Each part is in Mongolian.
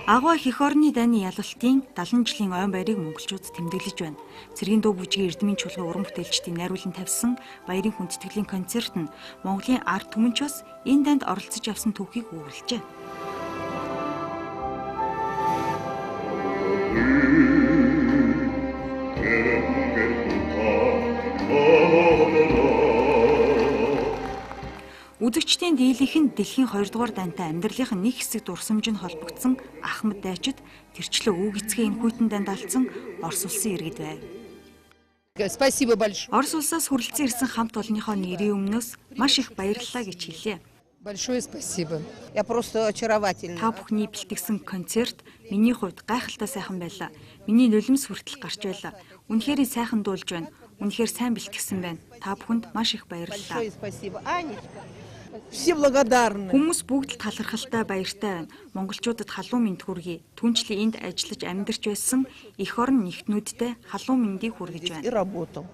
Агуу их орны дайны ялалтын 70 жилийн ойн баярыг монголчууд тэмдэглэж байна. Цэргийн дуу бүжгийн эрдмийн чуулган уран бүтээлчдийн найруулан тавьсан баярын хүндэтгэлийн концерт нь Монголын ард түмэнчос энэ дайнд оролцож авсан түүхийг өгүүлжээ. Үзэгчдийн дийлэнх нь дэлхийн 2 дугаар дайнтай амьдралын нэг хэсэг дурсамж нь холбогдсон Ахмад дайчид тэрчлээ үг эцгээ энхүүтэн дайнд алдсан Орос улсын иргэд байв. Орос улсаас хүрэлцэн ирсэн хамт олонныхоо нэрийн өмнөөс маш их баярлалаа гэж хэлье. Та бүхний бэлтгэсэн концерт миний хувьд гайхалтай сайхан байлаа. Миний нулимс хүртэл гарч байлаа. Үнэхээр сайхан дуулж байна. Үнэхээр сайн бэлтгэсэн байна. Та бүхэнд маш их баярлалаа. Хүмүүс бүгд л талархалтай баяртай байна. Монголчуудад халуун мэнд хүргэе. Түнчлэн энд ажиллаж амьдарч байсан эх орон нэгтнүүдтэй халуун мэндийг хүргэж байна.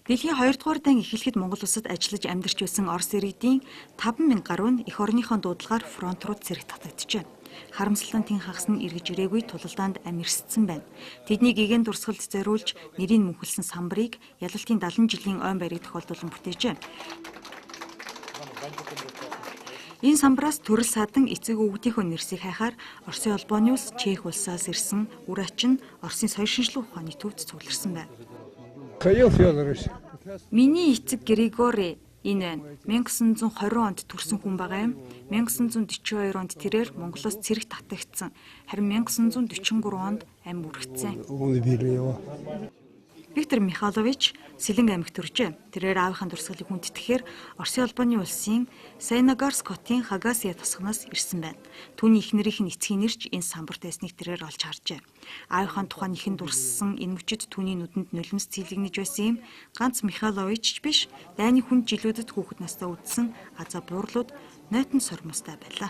Дэлхийн 2 дугаар дайн эхлэхэд Монгол улсад ажиллаж амьдарч байсан Орос иргэдийн 5,000 гаруй нь эх орныхон дуудлагаар фронт руу зэрэг татагдчихэ. Харамсалтай нь хагас нь эргэж ирээгүй тулалдаанд амьэрсцэн байна. Тэдний гигэн дурсгалд зориулж нэрийг мөнхөлсөн самбарыг ялалтын 70 жилийн ойн баярыг тохиолдуулан бүтээжээ. Энэ самбараас төрөл садан эцэг өвгдийнхөө нэрсийг хайхаар Оросын холбооны улс Чех улсаас ирсэн үр ачин Оросын соёл шинжилгээ ухааны төвд цугларсан байна. Миний эцэг Григори энэ байна. 1920 онд төрсэн хүн байгаа юм. 1942 онд тэрээр Монголоос цэрэг татагдсан. Харин 1943 онд амь үргэцсэн. Виктор Михайлович Сэлэнг аймагт төржээ. Тэрээр аавынхаа дурсгалыг хүндэтгэхээр Оросын холбооны улсын Сайнагарскотын Хагасия тосгоноос ирсэн байна. Түүний эхнэрийнх нь эцгийн нэрч энэ самбарт байсныг тэрээр олж харжээ. Аавынхаа тухайн ихэн дурссан энэ мөчид түүний нүдэнд нулимс цэлэгнэж байсан юм. Ганц Михайлович ч биш, дайны хүнд жилүүдэд хүүхэд настай үдсэн азаа буурлууд нойтон сормостой байлаа.